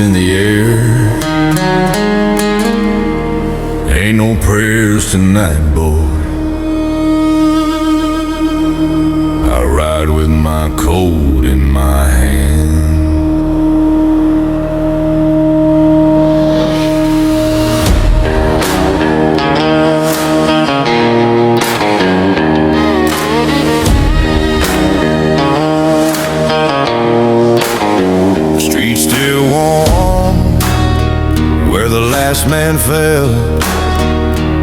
dust in the air. Ain't no prayers tonight, boy. I ride with my Colt in my hand. The street's still warm where the last man fell.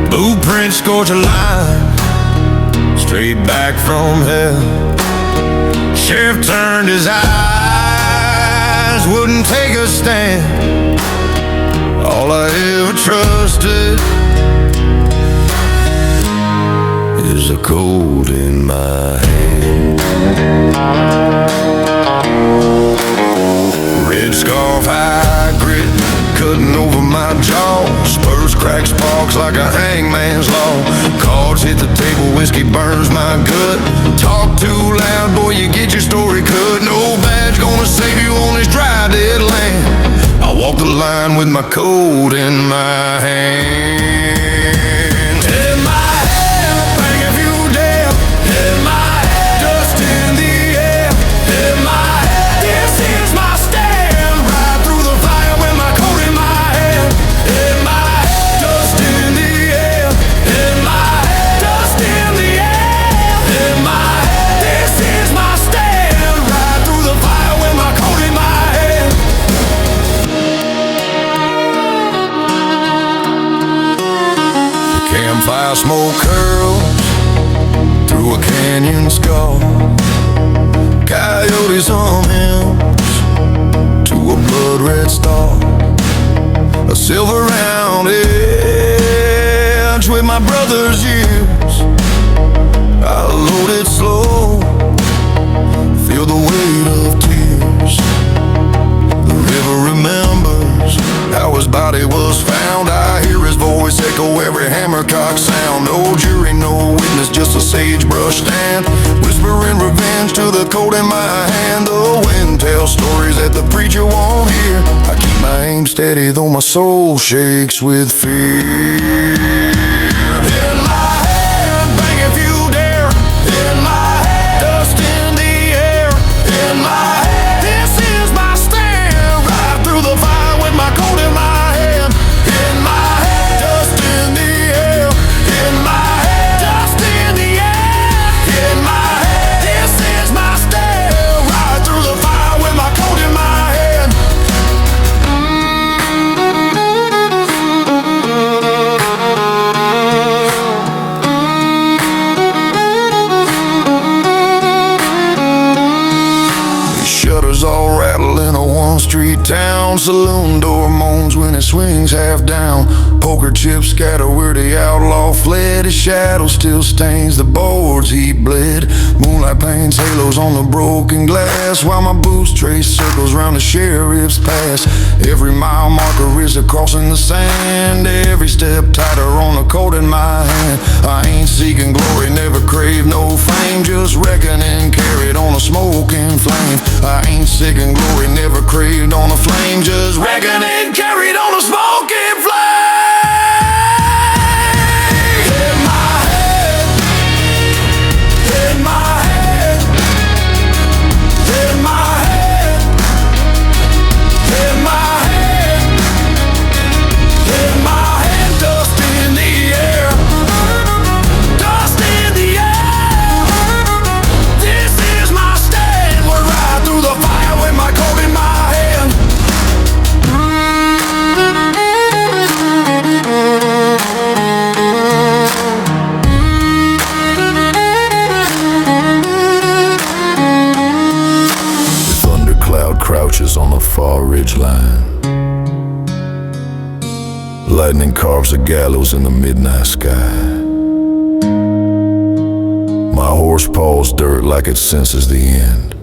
Blueprint scorch a line straight back from hell. Sheriff turned his eyes, wouldn't take a stand. All I ever trusted is a Colt in my hand. Red scarf, high grit, cutting over my jaw. Spurs crack sparks like a hangman's law. Cards hit the table, whiskey burns my gut. Talk too loud, boy, you get your story cut. No badge gonna save you on this dry, dead land. I walk the line with my Colt in my hand. In my hand, bang if you dare. In my head, dust in the air. In my head, this is my stand. Ride through the fire with my Colt in my hand. In my head, dust in the air. In my head, dust in the air. In my head, this is my stand. Ride through the fire with my Colt in my hand. The campfire smoke curls through a canyon skull. Coyotes hum hymns to a blood red star. A silver round edge with my brother's years. I load it slow, feel the weight of tears. The river remembers how his body was found. I hear his voice echo every hammercock sound. No jury, no witness, just a sagebrush stand. Whispering revenge to the Colt in my hand. The wind tells stories that the preacher won't hear. I keep my aim steady though my soul shakes with fear. In my hand, bang if you dare. In my head, dust in the air. In my head, this is my stand. Ride through the fire with my Colt in my hand. In my head, dust in the air. In my head, dust in the air. In my head, this is my stand. Ride through the fire with my Colt in my hand. Shutters all rattle in a one-street town. Saloon door moans when it swings half down. Poker chips scatter where the outlaw fled. His shadow still stains the boards he bled. Moonlight paints halos on the broken glass, while my boots trace circles round the sheriff's pass. Every mile marker is a cross in the sand. Every step tighter on the Colt in my hand. I ain't seeking glory, never crave no fame. Just reckoning carried on a smoking flame. I ain't seeking glory, never craved on a flame. Just reckoning carried on a smoking flame. In my head, in my head, in my head, in my head, in my head, dust in the air. Dust in the air. This is my stand. We're right through the fire with my Colt in my hand. The thundercloud crouches on the far ridge line. Lightning carves a gallows in the midnight sky. My horse paws dirt like it senses the end.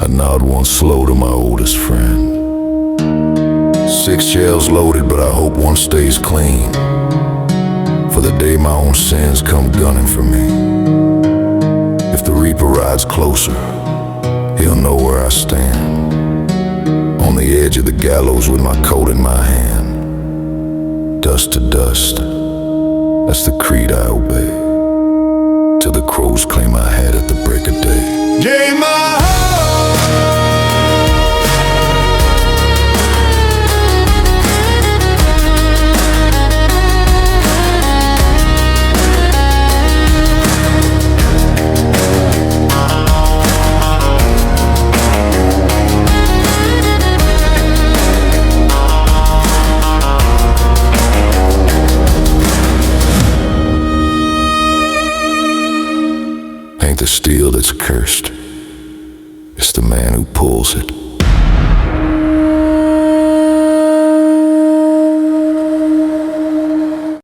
I nod once slow to my oldest friend. 6 shells loaded, but I hope one stays clean. For the day my own sins come gunning for me. If the reaper rides closer, he'll know where I stand. On on the edge of the gallows with my coat in my hand. Dust to dust, that's the creed I obey, till the crows claim I had at the break of day. Gave my heart, the steel that's cursed. It's the man who pulls it.